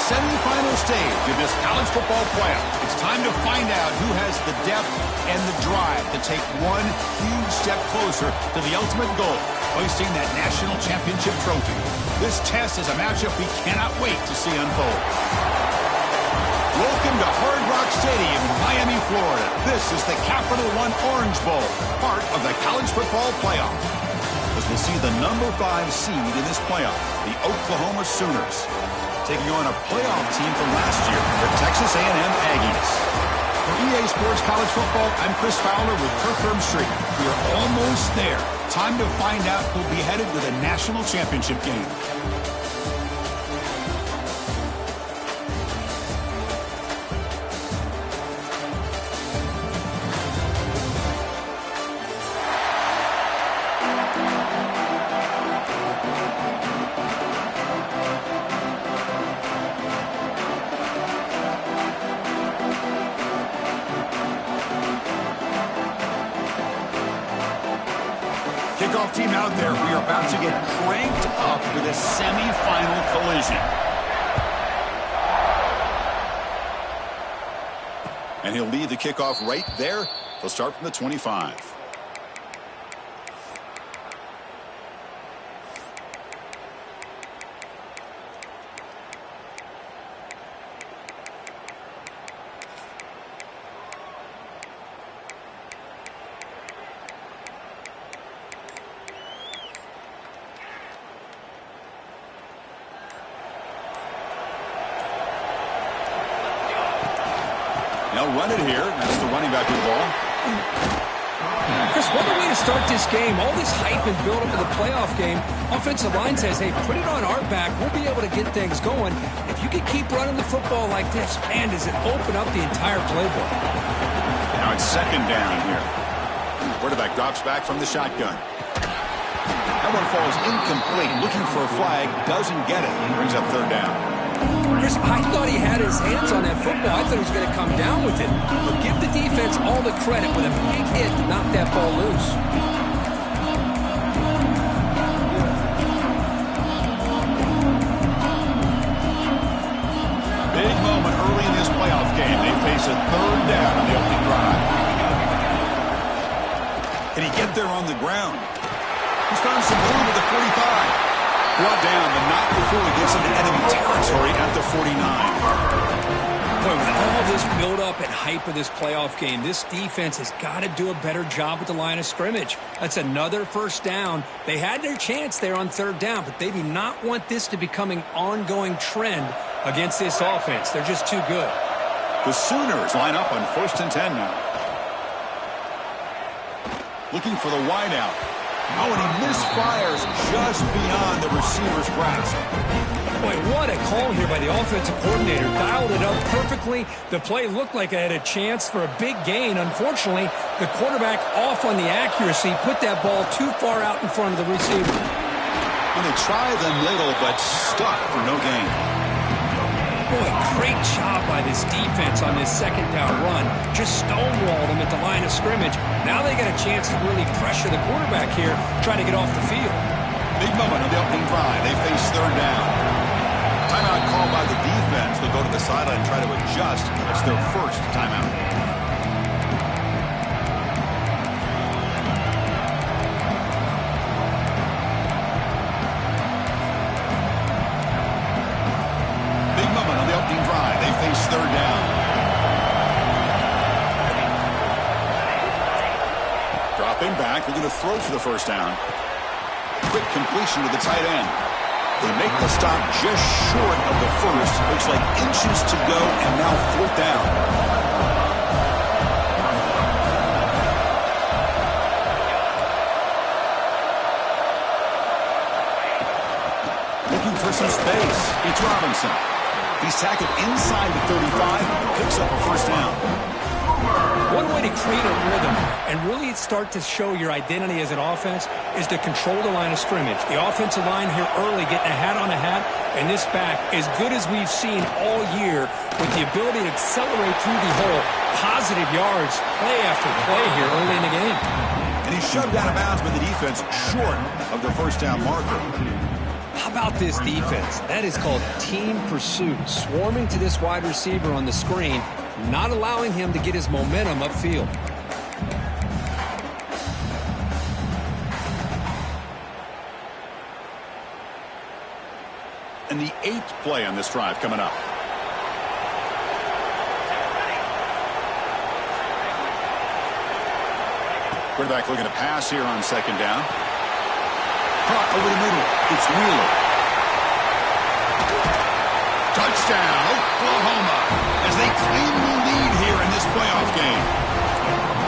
semifinal stage of this college football playoff. It's time to find out who has the depth and the drive to take one huge step closer to the ultimate goal, hoisting that national championship trophy. This test is a matchup we cannot wait to see unfold. Welcome to Hard Rock Stadium in Miami, Florida. This is the Capital One Orange Bowl, part of the college football playoff. As we'll see the number 5 seed in this playoff, the Oklahoma Sooners, taking on a playoff team from last year, the Texas A&M Aggies. For EA Sports College Football, I'm Chris Fowler with Turf Firm Street. We are almost there. Time to find out who'll be headed with a national championship game. Kickoff team out there. We are about to get cranked up with a semifinal collision. And he'll lead the kickoff right there. He'll start from the 25. They'll run it here. That's the running back with the ball. Chris, what a way to start this game. All this hype and build up for the playoff game. Offensive line says, hey, put it on our back. We'll be able to get things going. If you can keep running the football like this, man, does it open up the entire playbook. Now it's second down here. Quarterback drops back from the shotgun. That one falls incomplete. Looking for a flag. Doesn't get it. Brings up third down. Chris, I thought he had his hands on that football. I thought he was going to come down with it. But give the defense all the credit with a big hit to knock that ball loose. Big moment early in this playoff game. They face a third down on the opening drive. Can he get there on the ground? He's found some room at the 45. Brought down, but not before he gets into enemy territory at the 49. Boy, with all this build-up and hype of this playoff game, this defense has got to do a better job with the line of scrimmage. That's another first down. They had their chance there on third down, but they do not want this to become an ongoing trend against this offense. They're just too good. The Sooners line up on 1st and 10 now. Looking for the wideout. Oh, and he misfires just beyond the receiver's grasp. Boy, what a call here by the offensive coordinator. Dialed it up perfectly. The play looked like it had a chance for a big gain. Unfortunately, the quarterback off on the accuracy, put that ball too far out in front of the receiver. And they try the middle, but stuck for no gain. Boy, great job by this defense on this second down run. Just stonewalled them at the line of scrimmage. Now they got a chance to really pressure the quarterback here, try to get off the field. Big moment on the opening drive. They face third down. Timeout called by the defense. They'll go to the sideline and try to adjust. It's their first timeout. Big moment on the opening drive. They face third down. Dropping back. They're going to throw for the first down. Quick completion to the tight end. They make the stop just short of the first. Looks like inches to go, and now fourth down. Looking for some space. It's Robinson. He's tackled inside the 35, picks up a first down. One way to create a rhythm and really start to show your identity as an offense is to control the line of scrimmage. The offensive line here early getting a hat on a hat, and this back, as good as we've seen all year, with the ability to accelerate through the hole, positive yards, play after play here early in the game. And he's shoved out of bounds by the defense short of the first down marker. How about this defense? That is called team pursuit. Swarming to this wide receiver on the screen, not allowing him to get his momentum upfield. And the 8th play on this drive coming up. Quarterback looking to pass here on 2nd down. Caught over the middle. It's Wheeler. Touchdown, Oklahoma, as they claim the lead here in this playoff game.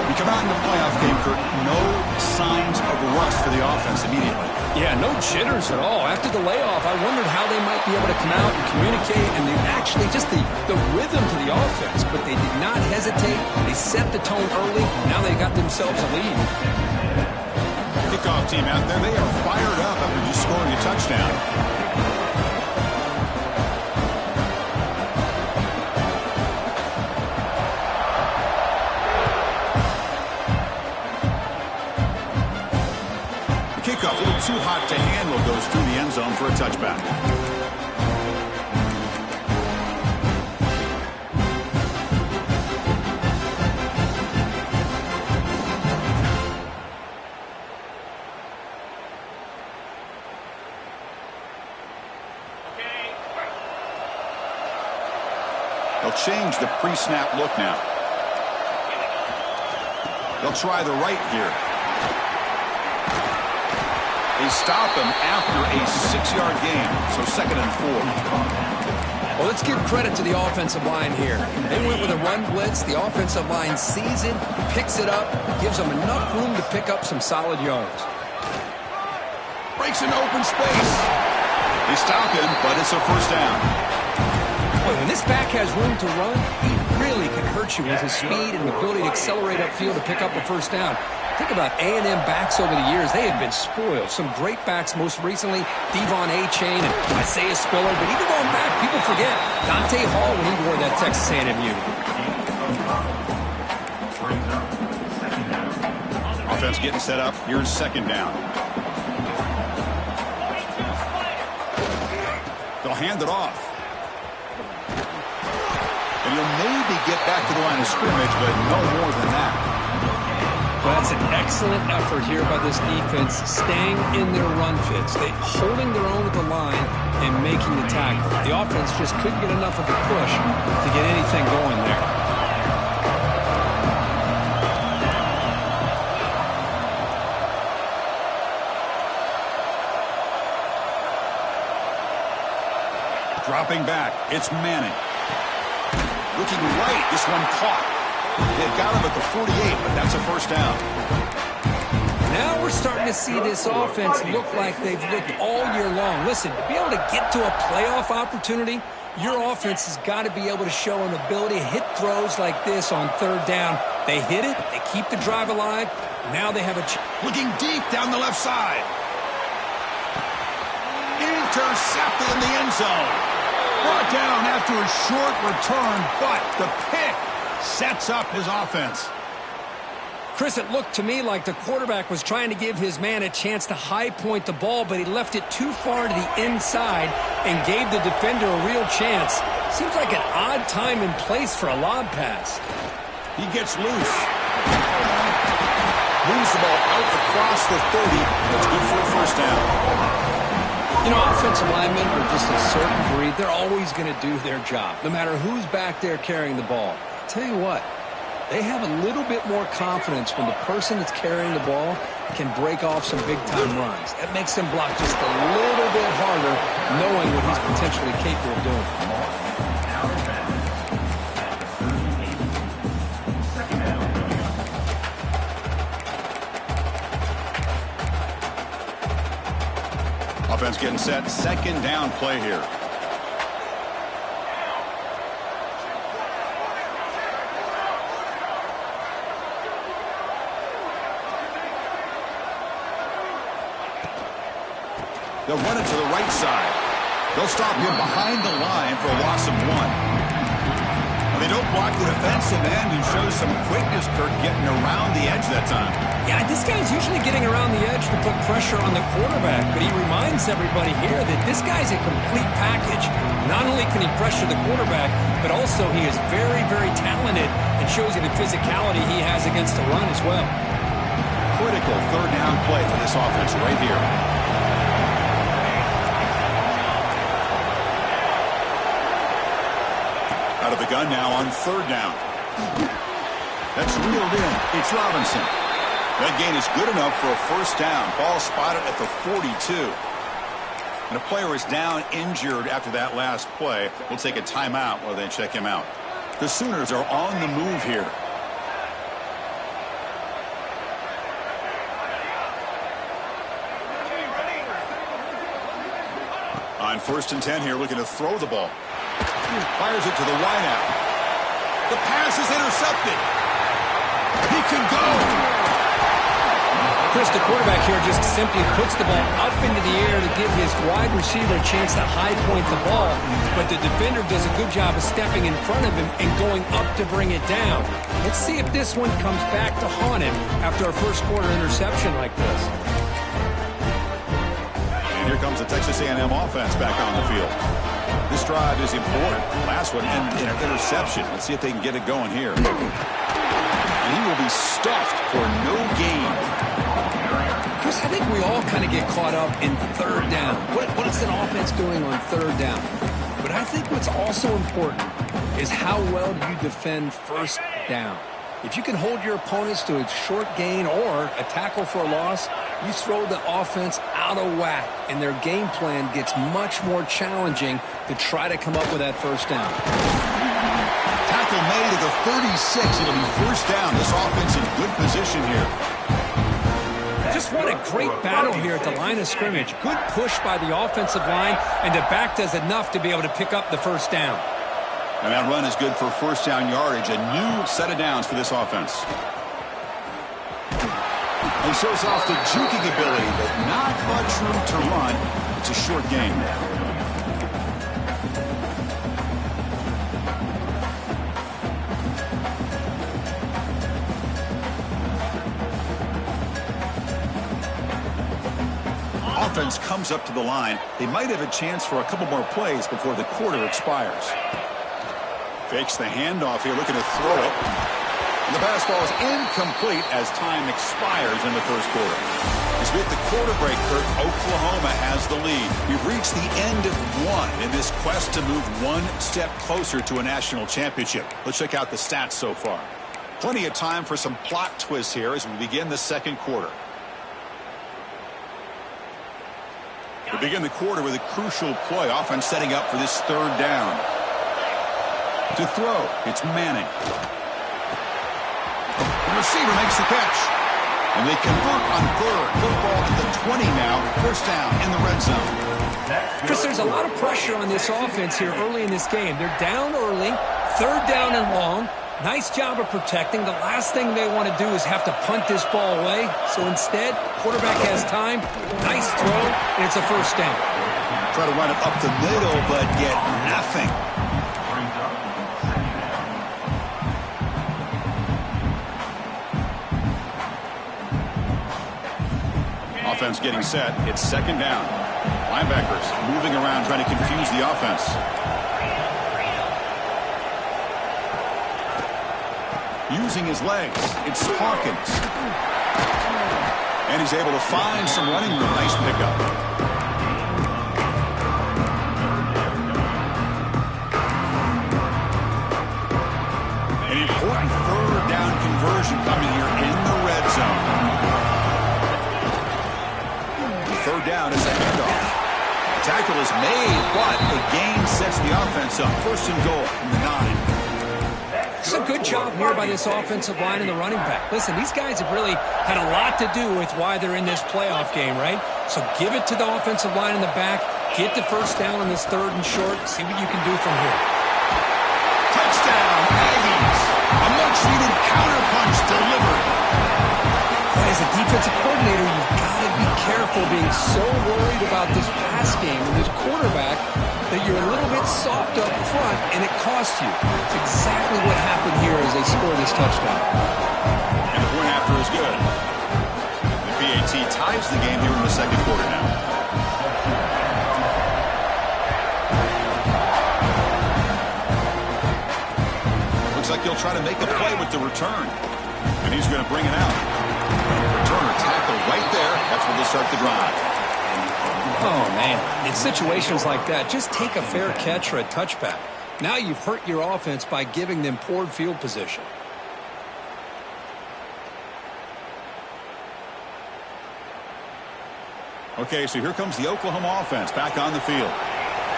We come out in the playoff game, Kurt, no signs of rust for the offense immediately. Yeah, no jitters at all. After the layoff, I wondered how they might be able to come out and communicate, and they actually just the rhythm to the offense, but they did not hesitate. They set the tone early. Now they got themselves a lead. Kickoff team out there, they are fired up after just scoring a touchdown. Kickoff, a little too hot to handle, goes through the end zone for a touchback. They'll change the pre-snap look now. They'll try the right here. They stop him after a 6-yard gain, so 2nd and 4. Well, let's give credit to the offensive line here. They went with a run blitz. The offensive line sees it, picks it up, gives them enough room to pick up some solid yards. Breaks an open space. They stop him, but it's a 1st down. Boy, when this back has room to run, he really can hurt you with his speed and ability to accelerate upfield to pick up a 1st down. Think about A&M backs over the years. They have been spoiled. Some great backs, most recently, Devon A-Chain and Isaiah Spiller. But even going back, people forget Dante Hall when he wore that Texas A&M uniform. Offense getting set up. Here's 2nd down. They'll hand it off. And he'll maybe get back to the line of scrimmage, but no more than that. Well, that's an excellent effort here by this defense, staying in their run fits. They holding their own at the line and making the tackle. The offense just couldn't get enough of a push to get anything going there. Dropping back, it's Manning. Looking right, this one caught. They've got him at the 48, but that's a 1st down. Now we're starting to see this offense look like they've looked all year long. Listen, to be able to get to a playoff opportunity, your offense has got to be able to show an ability to hit throws like this on 3rd down. They hit it, they keep the drive alive. Now they have a looking deep down the left side. Intercepted in the end zone. Brought down after a short return, but the pick sets up his offense. Chris, it looked to me like the quarterback was trying to give his man a chance to high point the ball, but he left it too far to the inside and gave the defender a real chance. Seems like an odd time and place for a lob pass. He gets loose. Moves the ball out across the 30. That's good for a 1st down. You know, offensive linemen are just a certain breed. They're always going to do their job, no matter who's back there carrying the ball. I'll tell you what, they have a little bit more confidence when the person that's carrying the ball can break off some big-time runs. That makes them block just a little bit harder, knowing what he's potentially capable of doing. Offense getting set. 2nd down play here. They'll run it to the right side. They'll stop him behind the line for a loss of 1. They don't block the defensive end and show some quickness, Kirk, getting around the edge that time. Yeah, this guy's usually getting around the edge to put pressure on the quarterback, but he reminds everybody here that this guy's a complete package. Not only can he pressure the quarterback, but also he is very, very talented and shows you the physicality he has against the run as well. Critical third down play for this offense right here. Out of the gun now on third down. That's reeled in. It's Robinson. That gain is good enough for a first down. Ball spotted at the 42. And a player is down injured after that last play. We'll take a timeout while they check him out. The Sooners are on the move here. On 1st and 10 here, looking to throw the ball. Fires it to the wideout. The pass is intercepted. He can go. Chris, the quarterback here just simply puts the ball up into the air to give his wide receiver a chance to high point the ball, but the defender does a good job of stepping in front of him and going up to bring it down. Let's see if this one comes back to haunt him after a first quarter interception like this. And here comes the Texas A&M offense back on the field. This drive is important. Last one ended in an interception. Let's see if they can get it going here. And he will be stuffed for no gain. Chris, I think we all kind of get caught up in third down. What is an offense doing on third down? But I think what's also important is how well do you defend first down. If you can hold your opponents to a short gain or a tackle for a loss, you throw the offense out of whack, and their game plan gets much more challenging to try to come up with that first down. Tackle made at the 36. It'll be first down. This offense in good position here. Just what a great battle here at the line of scrimmage. Good push by the offensive line, and the back does enough to be able to pick up the first down. And that run is good for first down yardage. A new set of downs for this offense. He shows off the juking ability, but not much room to run. It's a short gain. Offense comes up to the line. They might have a chance for a couple more plays before the quarter expires. Fakes the handoff here, looking to throw it. And the pass ball is incomplete as time expires in the first quarter. As we hit the quarter break, Kirk, Oklahoma has the lead. We've reached the end of one in this quest to move one step closer to a national championship. Let's check out the stats so far. Plenty of time for some plot twists here as we begin the second quarter. We begin the quarter with a crucial play. Offense setting up for this third down. To throw, it's Manning. The receiver makes the catch. And they convert on third. Football at the 20 now. First down in the red zone. Chris, there's a lot of pressure on this offense here early in this game. They're down early, third down and long. Nice job of protecting. The last thing they want to do is have to punt this ball away. So instead, quarterback has time. Nice throw, and it's a first down. Try to run it up the middle, but get nothing. Offense getting set. It's second down. Linebackers moving around, trying to confuse the offense. Using his legs, it's Hawkins. And he's able to find some running room. Nice pickup. An important third down conversion coming here in the red zone. Third down is a handoff. Tackle is made, but the gain sets the offense up. First and goal from the 9. It's a good job here by this offensive line and the running back. Listen, these guys have really had a lot to do with why they're in this playoff game, right? So give it to the offensive line in the back. Get the first down on this third and short. See what you can do from here. Touchdown, Aggies. A much-needed counterpunch delivered. Boy, as a defensive coordinator, you've got to be careful careful being so worried about this pass game and this quarterback that you're a little bit soft up front, and it costs you. It's exactly what happened here as they score this touchdown. And the point after is good. The PAT ties the game here in the second quarter now. Looks like he'll try to make a play with the return. And he's going to bring it out. Returner tackle right there. That's where they'll start the drive. Oh, man. In situations like that, just take a fair catch or a touchback. Now you've hurt your offense by giving them poor field position. Okay, so here comes the Oklahoma offense back on the field.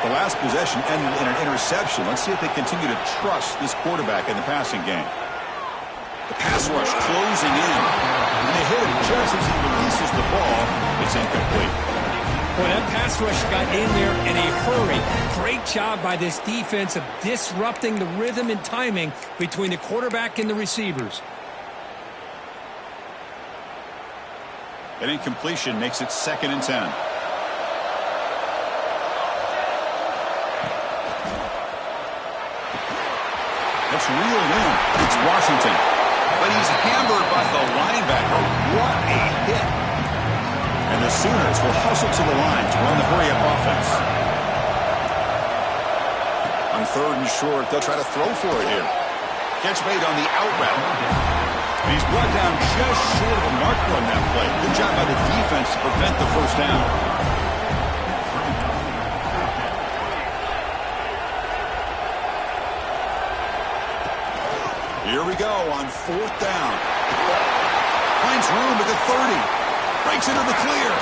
The last possession ended in an interception. Let's see if they continue to trust this quarterback in the passing game. The pass rush closing in. And they hit him just as he releases the ball. It's incomplete. Boy, that pass rush got in there in a hurry. Great job by this defense of disrupting the rhythm and timing between the quarterback and the receivers. An incompletion makes it 2nd and 10. That's reeled in. It's Washington. But he's hammered by the linebacker. What a hit. And the Sooners will hustle to the line to run the hurry-up offense. On 3rd and short, they'll try to throw for it here. Catch made on the out route. And he's brought down just short of a marker on that play. Good job by the defense to prevent the first down. Here we go on 4th down. Finds room at the 30. Breaks into the clear.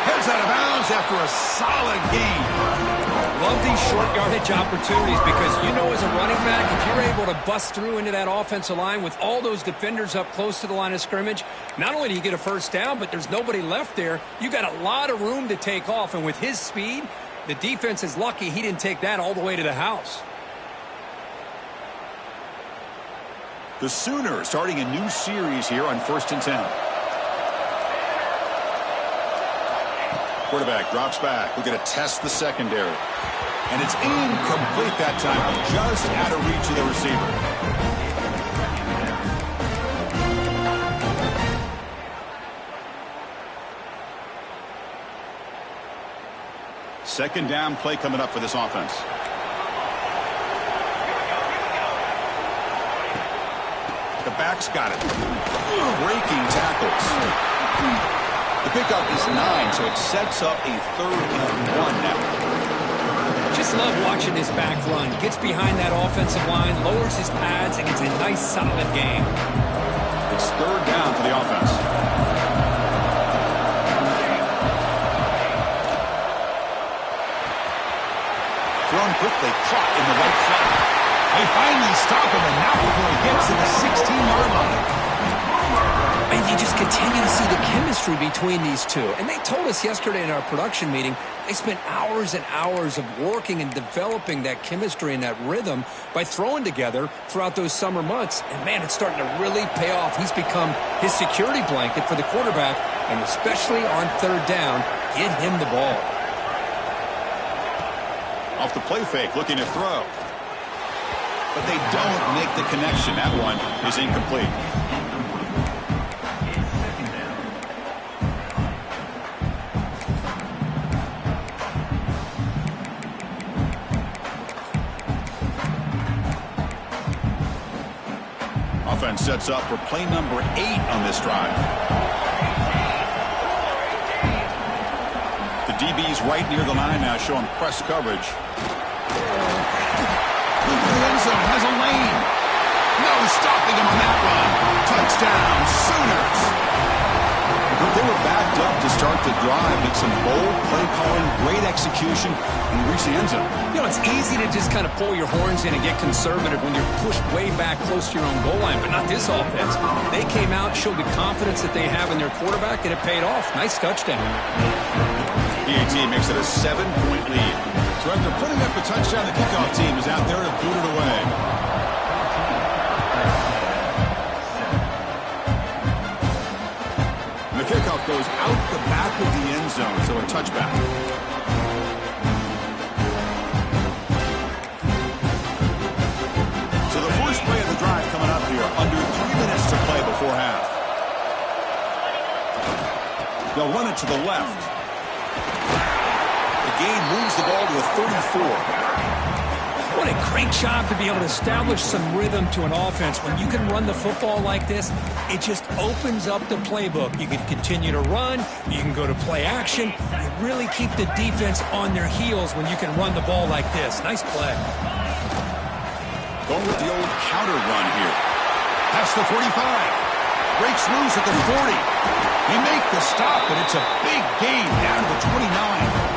Heads out of bounds after a solid gain. Love these short yardage opportunities because you know as a running back, if you're able to bust through into that offensive line with all those defenders up close to the line of scrimmage, not only do you get a first down, but there's nobody left there. You got a lot of room to take off, and with his speed, the defense is lucky he didn't take that all the way to the house. The Sooners starting a new series here on 1st and 10. Quarterback drops back. We're going to test the secondary. And it's incomplete that time. Just out of reach of the receiver. Second down play coming up for this offense. The back's got it. Breaking tackles. The pickup is 9, so it sets up a 3rd and 1 now. Just love watching this back run. Gets behind that offensive line, lowers his pads, and gets a nice solid gain. It's 3rd down for the offense. Thrown quickly, caught in the right flat. They finally stop him, and now before he gets to the 16-yard line. And you just continue to see the chemistry between these two. And they told us yesterday in our production meeting, they spent hours and hours of working and developing that chemistry and that rhythm by throwing together throughout those summer months. And, man, it's starting to really pay off. He's become his security blanket for the quarterback, and especially on 3rd down, get him the ball. Off the play fake, looking to throw. But they don't make the connection. That one is incomplete. Offense sets up for play number 8 on this drive. The DB's right near the line now, showing press coverage. Has a lane. No stopping him on that run. Touchdown, Sooners. They were backed up to start the drive. It's some bold play calling, great execution, and reach the end zone. You know, it's easy to just kind of pull your horns in and get conservative when you're pushed way back close to your own goal line, but not this offense. They came out, showed the confidence that they have in their quarterback, and it paid off. Nice touchdown. PAT makes it a 7-point lead. So after putting up a touchdown, the kickoff team is out there to boot it away. And the kickoff goes out the back of the a touchback. So the first play of the drive coming up here. Under 3 minutes to play before half. They'll run it to the left. The gain moves the ball to a 34. What a great job to be able to establish some rhythm to an offense. When you can run the football like this, it just opens up the playbook. You can continue to run. You can go to play action. You really keep the defense on their heels when you can run the ball like this. Nice play. Going with the old counter run here. Past the 45. Breaks loose at the 40. They make the stop, but it's a big gain down to the 29.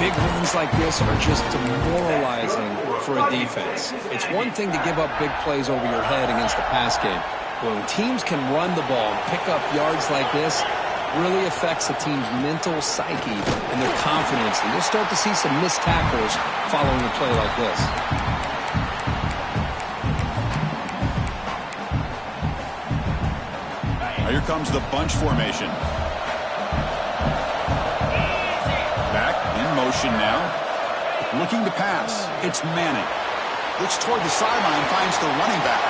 Big runs like this are just demoralizing for a defense. It's one thing to give up big plays over your head against the pass game. When teams can run the ball and pick up yards like this, really affects the team's mental psyche and their confidence. And you'll start to see some missed tackles following a play like this. Here comes the bunch formation. Back in motion now. Looking to pass. It's Manning. Looks toward the sideline, finds the running back.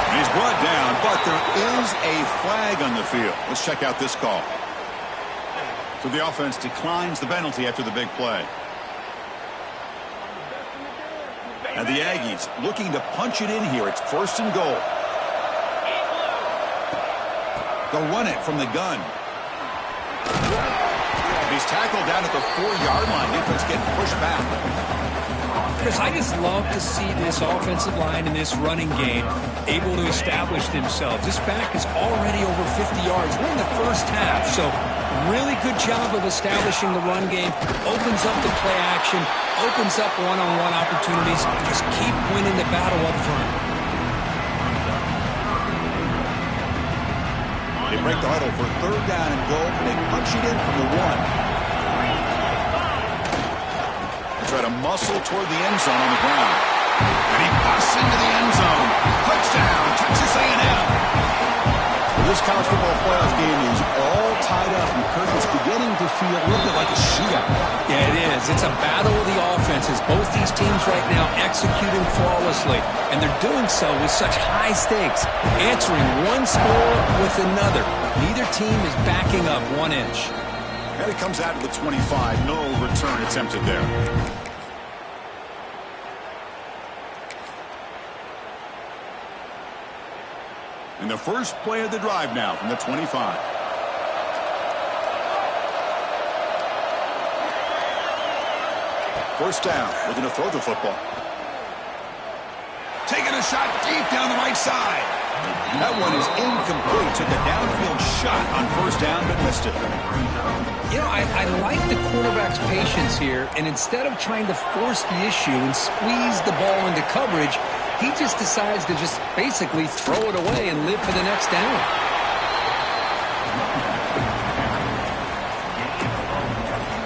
And he's brought down, but there is a flag on the field. Let's check out this call. So the offense declines the penalty after the big play. And the Aggies looking to punch it in here. It's 1st and goal. They'll run it from the gun. He's tackled down at the 4-yard line. Defense getting pushed back. Chris, I just love to see this offensive line in this running game able to establish themselves. This back is already over 50 yards. We're in the first half, so really good job of establishing the run game. Opens up the play action, opens up one-on-one opportunities. Just keep winning the battle up front. They break the huddle for 3rd down and goal, and they punch it in from the 1. They try to muscle toward the end zone on the ground. And he busts into the end zone. Touchdown, Texas A&M. Well, this college football playoff game is all tied up, and Kirk is beginning to feel a little bit like a shootout. Yeah, it is. It's a battle of the offenses. Both these teams right now executing flawlessly, and they're doing so with such high stakes, answering one score with another. Neither team is backing up 1 inch. And it comes out to the 25. No return attempted there. And the first play of the drive now from the 25. First down, looking to throw the football. Taking a shot deep down the right side. That one is incomplete. Took a downfield shot on 1st down, but missed it. You know, I like the quarterback's patience here, and instead of trying to force the issue and squeeze the ball into coverage, he just decides to just basically throw it away and live for the next down.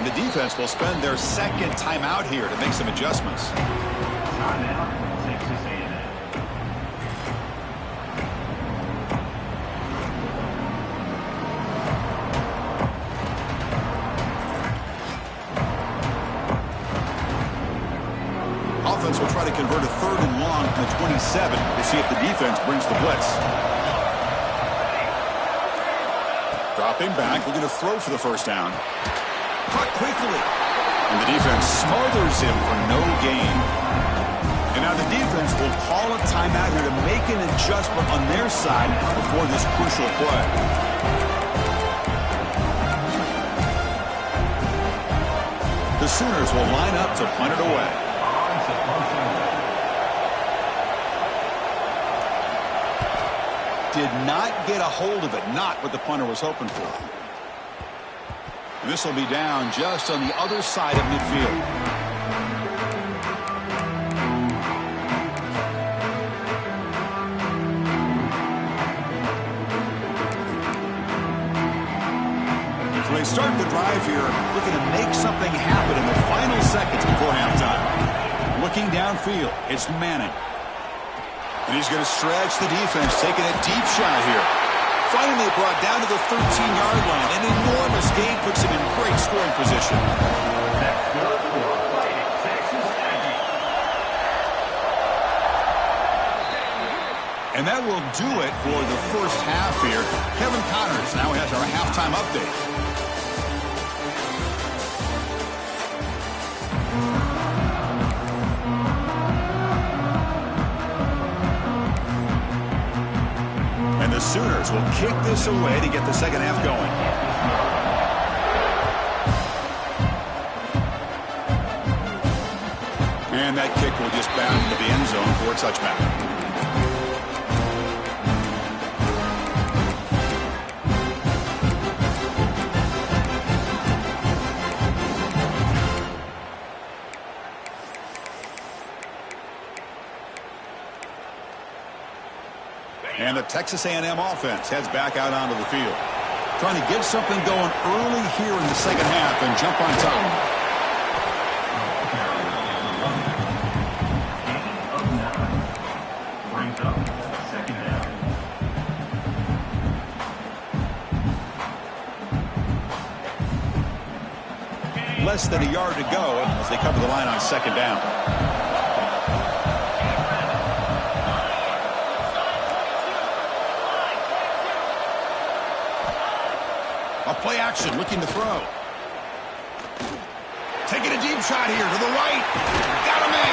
The defense will spend their 2nd timeout here to make some adjustments. Offense will try to convert a 3rd and long from the 27 to see if the defense brings the blitz. Dropping back, looking to throw for the 1st down. Caught quickly. And the defense smothers him for no gain. And now the defense will call a timeout here to make an adjustment on their side before this crucial play. The Sooners will line up to punt it away. Did not get a hold of it. Not what the punter was hoping for. And this will be down just on the other side of midfield. So they start the drive here, looking to make something happen in the final seconds before halftime. Looking downfield, it's Manning. And he's going to stretch the defense, taking a deep shot here. Finally brought down to the 13-yard line. An enormous gain puts him in great scoring position. And that will do it for the first half here. Kevin Connors now has our halftime update. And the Sooners will kick this away to get the second half going. And that kick will just bound into the end zone for a touchback. And the Texas A&M offense heads back out onto the field. Trying to get something going early here in the second half and jump on top. Less than a yard to go as they cover the line on second down. A play action, looking to throw. Taking a deep shot here to the right. Got a man.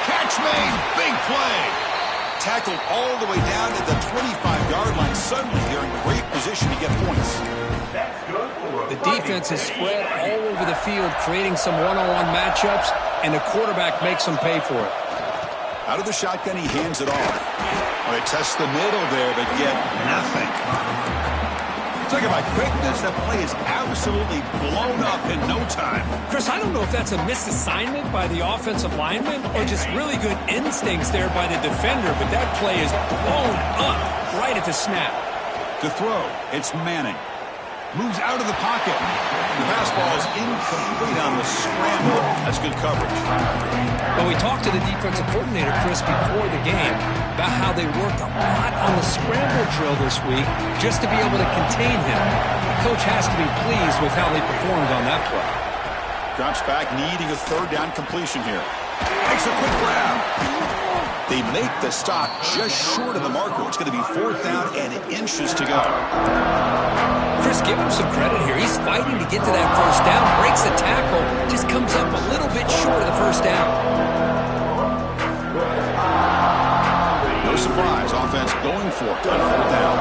Catch made. Big play. Tackled all the way down to the 25-yard line. Suddenly, they're in great position to get points. The defense is spread all over the field, creating some one-on-one matchups, and the quarterback makes them pay for it. Out of the shotgun, he hands it off. Well, they test the middle there, but get nothing. Talk about quickness. That play is absolutely blown up in no time. Chris, I don't know if that's a misassignment by the offensive lineman or just really good instincts there by the defender, but that play is blown up right at the snap. To throw, it's Manning. Moves out of the pocket. The pass ball is incomplete on the scramble. That's good coverage. Well, we talked to the defensive coordinator, Chris, before the game about how they worked a lot on the scramble drill this week just to be able to contain him. The coach has to be pleased with how they performed on that play. Drops back, needing a third down completion here. Makes a quick grab. They make the stop just short of the marker. It's going to be fourth down and inches to go. Chris, give him some credit here. He's fighting to get to that first down, breaks the tackle, just comes up a little bit short of the first down. No surprise, offense going for it on fourth down.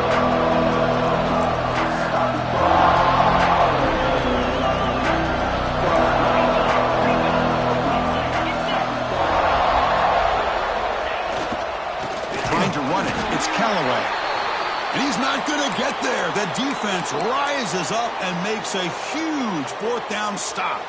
It's Callaway. And he's not going to get there. The defense rises up and makes a huge fourth down stop.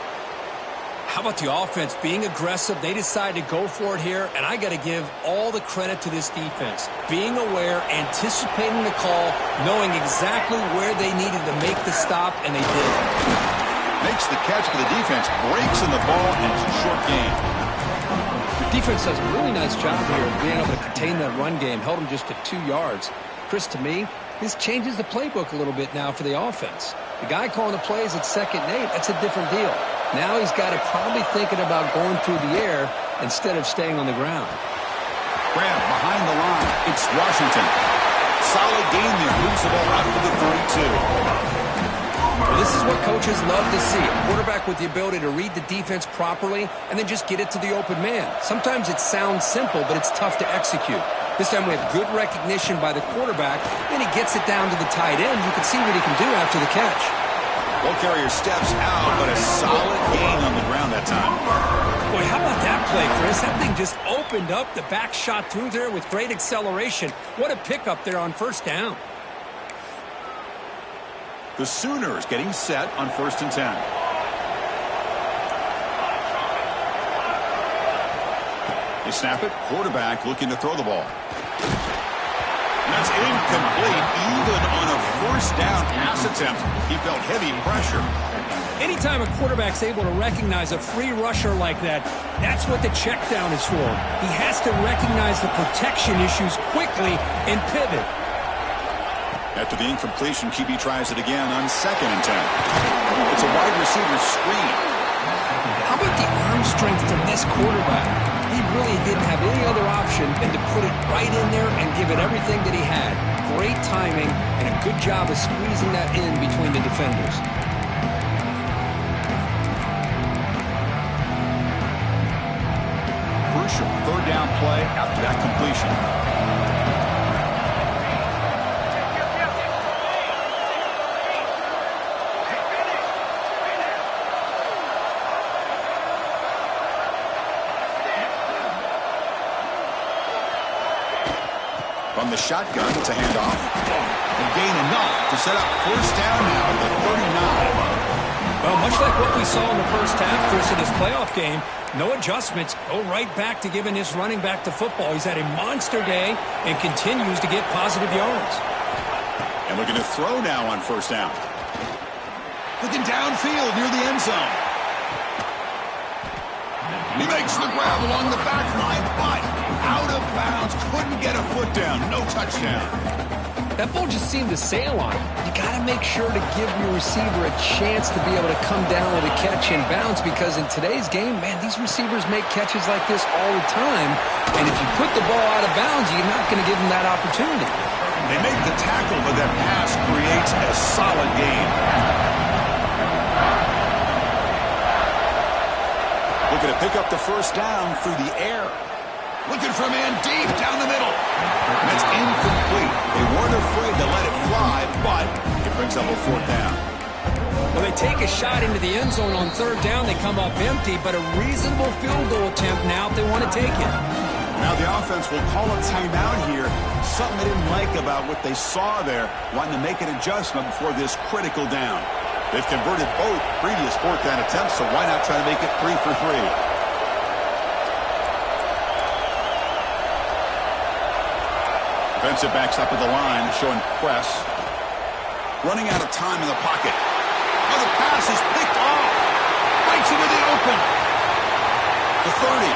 How about the offense being aggressive? They decide to go for it here, and I got to give all the credit to this defense. Being aware, anticipating the call, knowing exactly where they needed to make the stop, and they did. Makes the catch, but the defense breaks in the ball, and it's a short game. The defense does a really nice job here of being able to contain that run game, held them just to 2 yards. Chris, to me, this changes the playbook a little bit now for the offense. The guy calling the plays at 2nd and 8, that's a different deal. Now he's got to probably thinking about going through the air instead of staying on the ground. Grab behind the line. It's Washington. Solid gain there. Moves the ball out to the 32. Well, this is what coaches love to see. A quarterback with the ability to read the defense properly and then just get it to the open man. Sometimes it sounds simple, but it's tough to execute. This time we have good recognition by the quarterback, and he gets it down to the tight end. You can see what he can do after the catch. Ball carrier steps out, but a solid gain on the ground that time. Boy, how about that play, Chris? That thing just opened up. The back shot through there with great acceleration. What a pickup there on first down. The Sooners getting set on 1st and 10. They snap it. Quarterback looking to throw the ball. And that's incomplete. Even on a first down pass attempt, he felt heavy pressure. Anytime a quarterback's able to recognize a free rusher like that, that's what the check down is for. He has to recognize the protection issues quickly and pivot. After the incompletion, QB tries it again on 2nd and 10. It's a wide receiver screen. How about the arm strength from this quarterback? He really didn't have any other option than to put it right in there and give it everything that he had. Great timing and a good job of squeezing that in between the defenders. Crucial 3rd down play after that completion. From the shotgun, it's a handoff. And gain enough to set up 1st down now at the 39. Well, much like what we saw in the first half, Chris, in this playoff game, no adjustments. Go right back to giving his running back the football. He's had a monster day and continues to get positive yards. And looking to throw now on 1st down. Looking downfield near the end zone. He makes the grab along the back line, but out of bounds. Couldn't get a foot down. No touchdown. That ball just seemed to sail on him. You got to make sure to give your receiver a chance to be able to come down with a catch and bounce, because in today's game, man, these receivers make catches like this all the time. And if you put the ball out of bounds, you're not going to give them that opportunity. They make the tackle, but that pass creates a solid gain. Looking to pick up the 1st down through the air. Looking for a man deep down the middle. And it's incomplete. They weren't afraid to let it fly, but it brings up a 4th down. Well, they take a shot into the end zone on 3rd down. They come up empty, but a reasonable field goal attempt now if they want to take it. Now the offense will call a timeout here. Something they didn't like about what they saw there, wanting to make an adjustment before this critical down. They've converted both previous 4th down attempts, so why not try to make it 3 for 3? Defensive backs up at the line, showing press. Running out of time in the pocket. Oh, the pass is picked off. Bites into the open. The 30.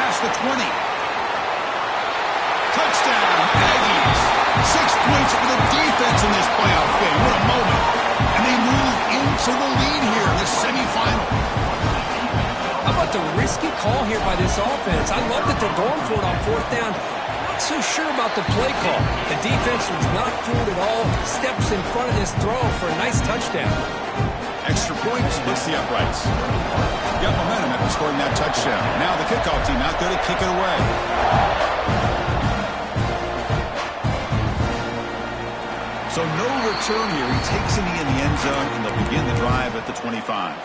Past the 20. Touchdown, Aggies. 6 points for the defense in this playoff game. What a moment. And they move into the lead here in the semifinal. How about the risky call here by this offense? I love that they're going for it on 4th down. Not so sure about the play call. The defense was not fooled at all. Steps in front of this throw for a nice touchdown. Extra point splits the uprights. Got momentum after scoring that touchdown. Now the kickoff team out there to kick it away. So no return here. He takes it in the end zone, and they'll begin the drive at the 25.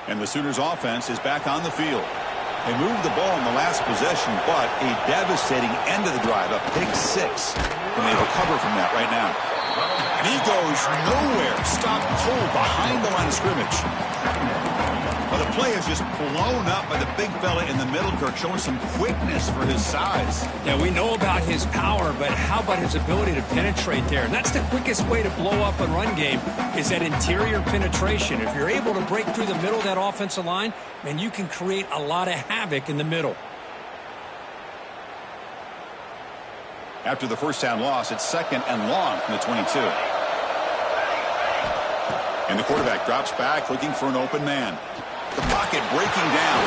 And the Sooners offense is back on the field. They moved the ball in the last possession, but a devastating end of the drive, a pick 6. And they recover from that right now. And he goes nowhere. Stopped cold behind the line of scrimmage. Well, the play is just blown up by the big fella in the middle, Kirk, showing some quickness for his size. Yeah, we know about his power, but how about his ability to penetrate there? And that's the quickest way to blow up a run game, is that interior penetration. If you're able to break through the middle of that offensive line, man, you can create a lot of havoc in the middle. After the 1st down loss, it's 2nd and long from the 22. And the quarterback drops back, looking for an open man. The pocket breaking down.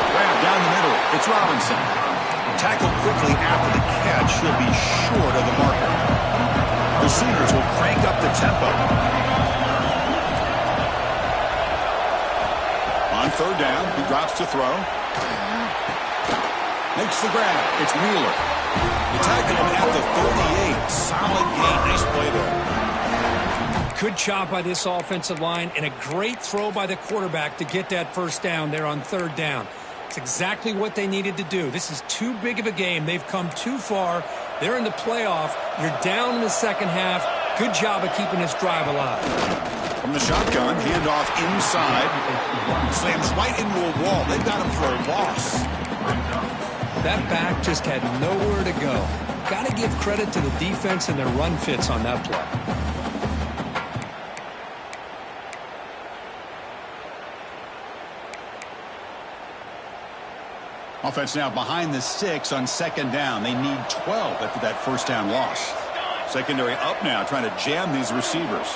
Grab down the middle. It's Robinson. Tackled quickly after the catch. He'll be short of the marker. The Sooners will crank up the tempo. On 3rd down, he drops to throw. Makes the grab. It's Wheeler. They tackle him at the 38. Solid gain. Nice play there. Good job by this offensive line, and a great throw by the quarterback to get that 1st down there on 3rd down. It's exactly what they needed to do. This is too big of a game. They've come too far. They're in the playoff. You're down in the 2nd half. Good job of keeping this drive alive. From the shotgun, handoff inside. Slams right into a wall. They've got him for a loss. That back just had nowhere to go. Got to give credit to the defense and their run fits on that play. Offense now behind the 6 on second down. They need 12 after that first down loss. Secondary up now, trying to jam these receivers.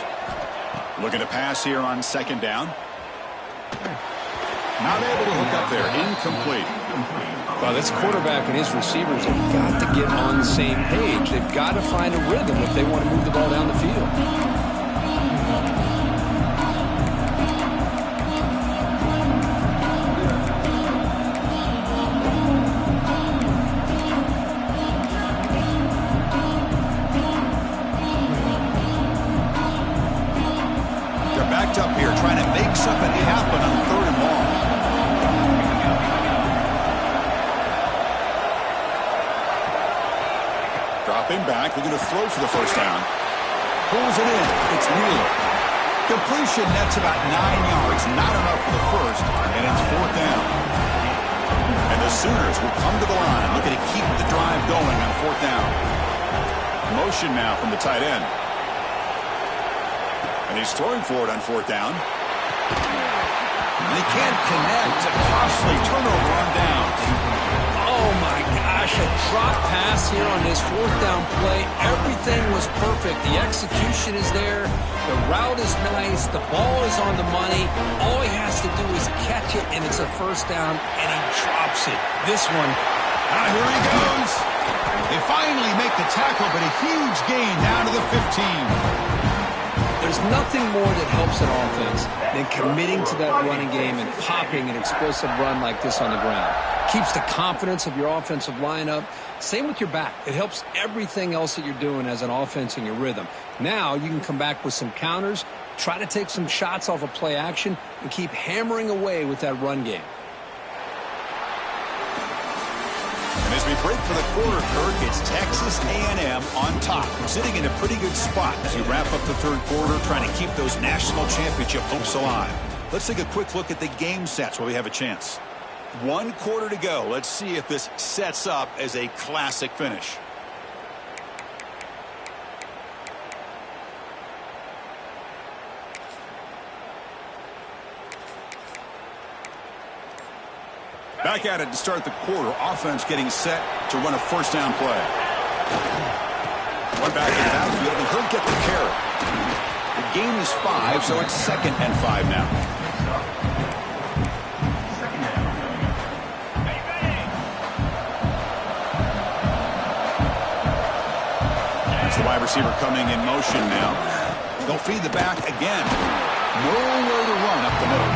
Looking to pass here on second down. Not able to hook up there. Incomplete. Well, this quarterback and his receivers have got to get on the same page. They've got to find a rhythm if they want to move the ball down the field. They're backed up here, trying to make something happen on third and long. Dropping back, they're going to throw for the first down. Pulls it in. It's Wheeler. Completion nets about 9 yards, not enough for the first, and it's fourth down. And the Sooners will come to the line, looking to keep the drive going on fourth down. Motion now from the tight end. And he's throwing for it on fourth down. And he can't connect. A costly turnover on downs. Oh, my gosh, a drop pass here on this fourth down play. Everything was perfect. The execution is there. The route is nice. The ball is on the money. All he has to do is catch it, and it's a first down, and he drops it. This one. Here he goes. They finally make the tackle, but a huge gain down to the 15. There's nothing more that helps an offense than committing to that running game and popping an explosive run like this on the ground. Keeps the confidence of your offensive lineup. Same with your back. It helps everything else that you're doing as an offense in your rhythm. Now you can come back with some counters, try to take some shots off of play action, and keep hammering away with that run game. And as we break for the quarter, Kirk, it's Texas A&M on top, sitting in a pretty good spot as we wrap up the third quarter, trying to keep those national championship hopes alive. Let's take a quick look at the game sets while we have a chance. 1 quarter to go. Let's see if this sets up as a classic finish. Back at it to start the quarter. Offense getting set to run a first down play. One back in the backfield, and he'll get the carry. The game is 5, so it's 2nd and 5 now. That's the wide receiver coming in motion now. They'll feed the back again. Nowhere to run up the middle.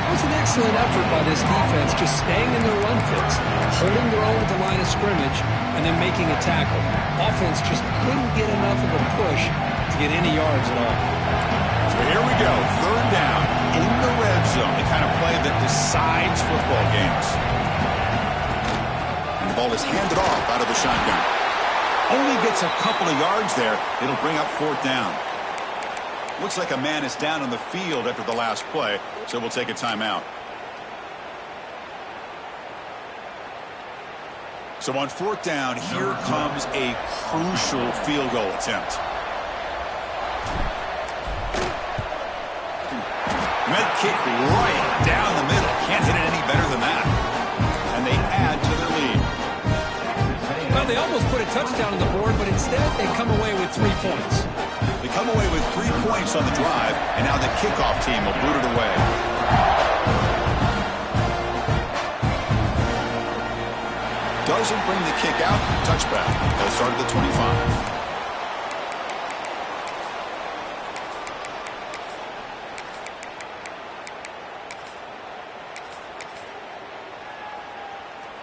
It was an excellent effort by this defense, just staying in their run fits, holding their own at the line of scrimmage, and then making a tackle. Offense just couldn't get enough of a push to get any yards at all. So here we go, third down in the red zone, the kind of play that decides football games. And the ball is handed off out of the shotgun. Only gets a couple of yards there. It'll bring up fourth down. Looks like a man is down on the field after the last play, so we'll take a timeout. So on fourth down, here comes a crucial field goal attempt. Med kick right down the middle. Can't hit it any better than that. And they add to their lead. Well, they almost put a touchdown on the board, but instead they come away with 3 points. They come away with 3 points on the drive, and now the kickoff team will boot it away. Doesn't bring the kick out. Touchback. They'll start at the 25.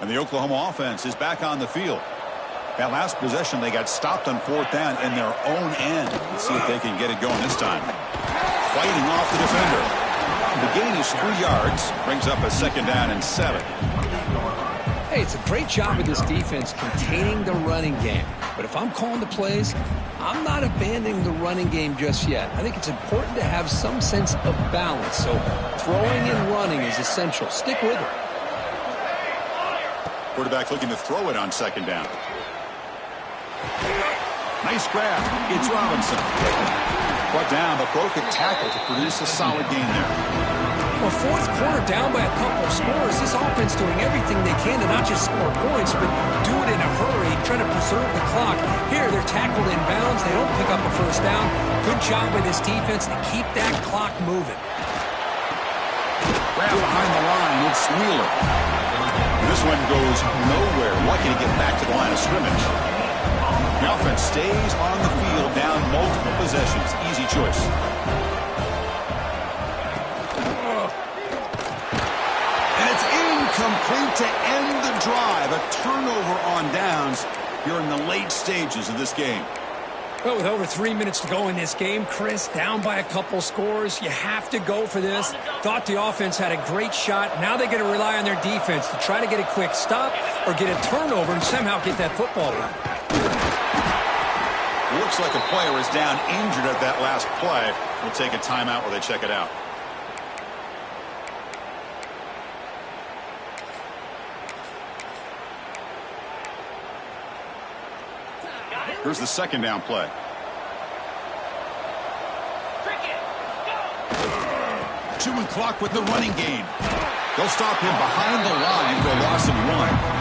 And the Oklahoma offense is back on the field. That last possession, they got stopped on fourth down in their own end. Let's see if they can get it going this time. Fighting off the defender. The gain is 3 yards. Brings up a 2nd down and 7. Hey, it's a great job of this defense containing the running game. But if I'm calling the plays, I'm not abandoning the running game just yet. I think it's important to have some sense of balance. So throwing and running is essential. Stick with it. Quarterback looking to throw it on 2nd down. Nice grab. It's Robinson. Brought down, but broke a tackle to produce a solid gain there. Well, fourth quarter down by a couple of scores. This offense doing everything they can to not just score points, but do it in a hurry, trying to preserve the clock. Here, they're tackled in bounds. They don't pick up a first down. Good job by this defense to keep that clock moving. Grab behind the line, it's Wheeler. This one goes nowhere. Lucky to get back to the line of scrimmage. The offense stays on the field, down multiple possessions. Easy choice. And it's incomplete to end the drive. A turnover on downs here in the late stages of this game. Well, with over 3 minutes to go in this game, Chris, down by a couple scores, you have to go for this. Thought the offense had a great shot. Now they're going to rely on their defense to try to get a quick stop or get a turnover and somehow get that football back. Looks like a player is down injured at that last play. We'll take a timeout while they check it out. Here's the second down play. Chewing clock with the running game. They'll stop him behind the line for a loss of 1.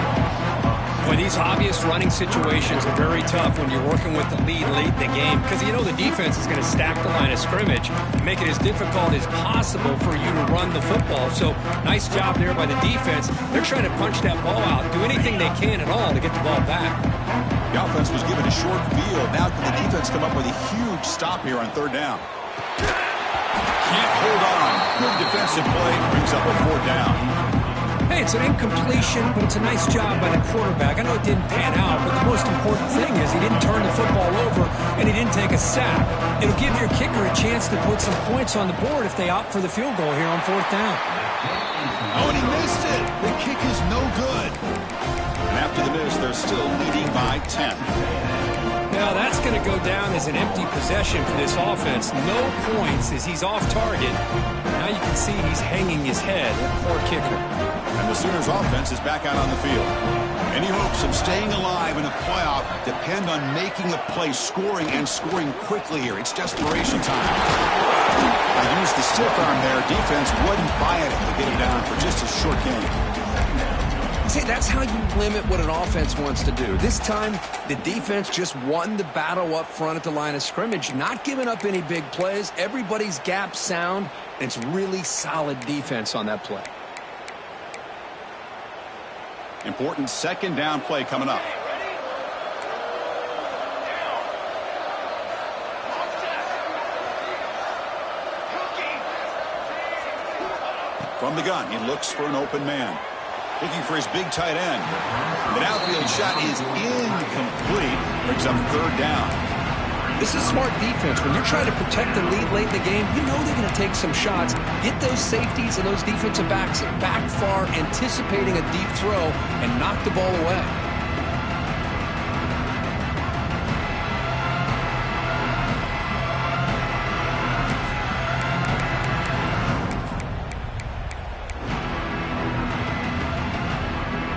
Boy, these obvious running situations are very tough when you're working with the lead late in the game because you know the defense is going to stack the line of scrimmage, make it as difficult as possible for you to run the football. So nice job there by the defense. They're trying to punch that ball out, do anything they can at all to get the ball back. The offense was given a short field. Now can the defense come up with a huge stop here on third down? Can't hold on. Good defensive play. Brings up a fourth down. Hey, it's an incompletion, but it's a nice job by the quarterback. I know it didn't pan out, but the most important thing is he didn't turn the football over and he didn't take a sack. It'll give your kicker a chance to put some points on the board if they opt for the field goal here on fourth down. Oh, and he missed it. The kick is no good. And after the miss, they're still leading by 10. Now that's going to go down as an empty possession for this offense. No points as he's off target. Now you can see he's hanging his head. Poor kicker. And the Sooners offense is back out on the field. Any hopes of staying alive in a playoff depend on making a play, scoring, and scoring quickly here. It's desperation time. I used the stiff arm there. Defense wouldn't buy it to get him down for just a short game. See, that's how you limit what an offense wants to do. This time, the defense just won the battle up front at the line of scrimmage, not giving up any big plays. Everybody's gap sound, and it's really solid defense on that play. Important second down play coming up. From the gun, he looks for an open man. Looking for his big tight end. The downfield shot is incomplete. Brings up third down. This is smart defense. When you're trying to protect the lead late in the game, you know they're going to take some shots. Get those safeties and those defensive backs back far, anticipating a deep throw, and knock the ball away.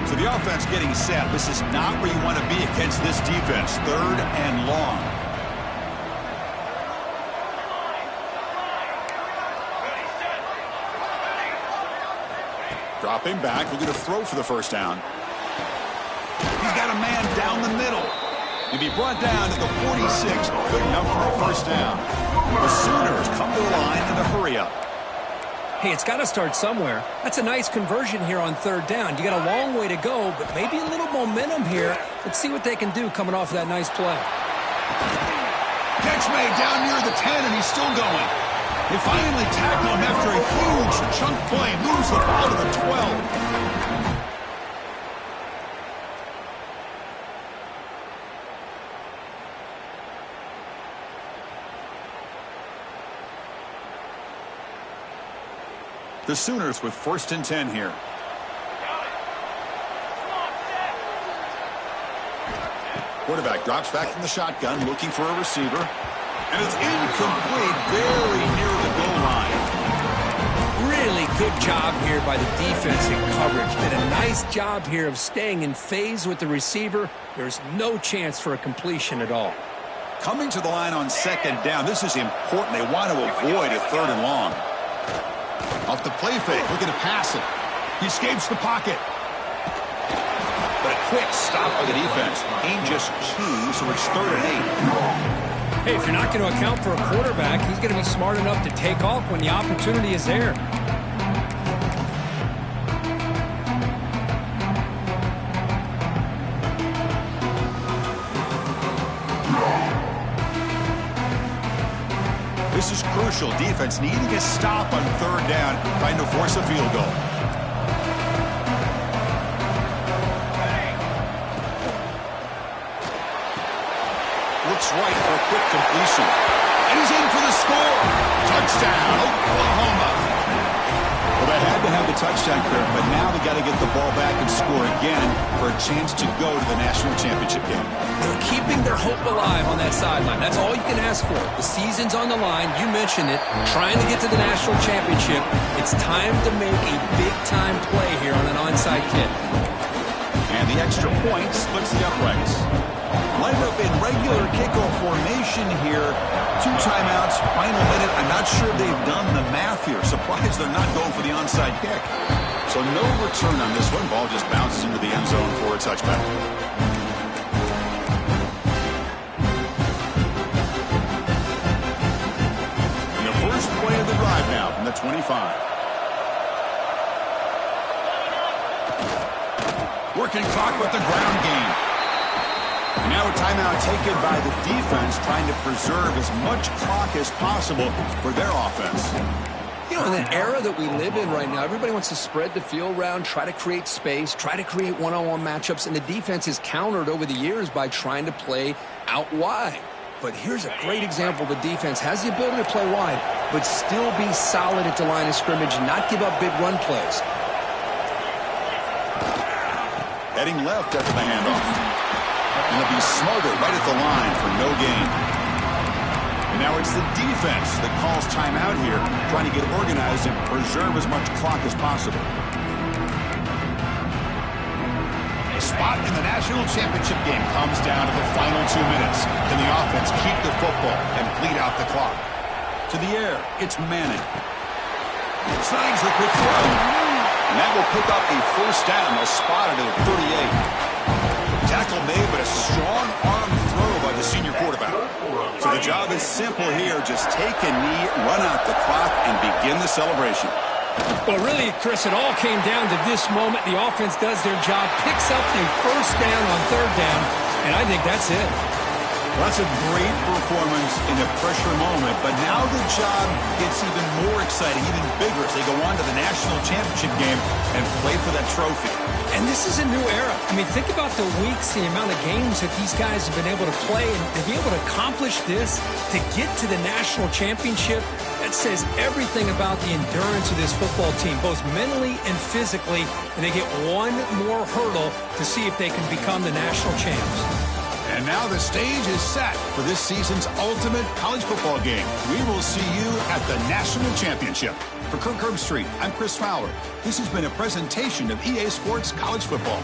So the offense getting set. This is not where you want to be against this defense. Third and long. Dropping back, looking to throw for the first down. He's got a man down the middle. He'll be brought down to the 46. Good enough for a first down. The Sooners come to the line in a hurry-up. Hey, it's got to start somewhere. That's a nice conversion here on third down. You got a long way to go, but maybe a little momentum here. Let's see what they can do coming off of that nice play. Catch made down near the 10, and he's still going. They finally tackle him after a huge chunk play. Moves the ball to the 12. The Sooners with first and 10 here. Quarterback drops back from the shotgun, looking for a receiver. And it's incomplete, very near the goal line. Really good job here by the defense in coverage. Did a nice job here of staying in phase with the receiver. There's no chance for a completion at all. Coming to the line on second down. This is important. They want to avoid a third and long. Off the play fake, looking to pass it. He escapes the pocket. But a quick stop by the defense. Gain just 2, so it's 3rd and 8. Hey, if you're not going to account for a quarterback, he's going to be smart enough to take off when the opportunity is there. This is crucial. Defense needing a stop on 3rd down, trying to force a field goal. Looks right for a quick completion. And he's in for the score. Touchdown, Oklahoma. Well, they had to have the touchdown, Kirk, but now they got to get the ball back and score again for a chance to go to the national championship game. They're keeping their hope alive on that sideline. That's all you can ask for. The season's on the line. You mentioned it. Trying to get to the national championship. It's time to make a big-time play here on an onside kick. And the extra point splits the uprights. Line up in regular kickoff formation here. 2 timeouts, final minute. I'm not sure they've done the math here. Surprised they're not going for the onside kick. So no return on this one. Ball just bounces into the end zone for a touchback. And the first play of the drive now from the 25. Working clock with the ground game. And now a timeout taken by the defense, trying to preserve as much clock as possible for their offense. You know, in the era that we live in right now, everybody wants to spread the field around, try to create space, try to create one-on-one matchups, and the defense is countered over the years by trying to play out wide. But here's a great example. The defense has the ability to play wide, but still be solid at the line of scrimmage and not give up big run plays. Heading left after the handoff. And they'll be smothered right at the line for no gain. And now it's the defense that calls timeout here, trying to get organized and preserve as much clock as possible. A spot in the national championship game comes down to the final 2 minutes. Can the offense keep the football and bleed out the clock? To the air, it's Manning. Snags the quick throw. And that will pick up a first down. They'll spot it at 38. Tackle made, but a strong arm throw by the senior quarterback. So the job is simple here. Just take a knee, run out the clock, and begin the celebration. Well, really, Chris, it all came down to this moment. The offense does their job, picks up a first down on 3rd down, and I think that's it. Well, that's a great performance in a pressure moment, but now the job gets even more exciting, even bigger as they go on to the national championship game and play for that trophy. And this is a new era. I mean, think about the weeks, the amount of games that these guys have been able to play, and to be able to accomplish this, to get to the national championship, that says everything about the endurance of this football team, both mentally and physically, and they get one more hurdle to see if they can become the national champs. And now the stage is set for this season's ultimate college football game. We will see you at the national championship. For Kirk Herbstreit, I'm Chris Fowler. This has been a presentation of EA Sports College Football.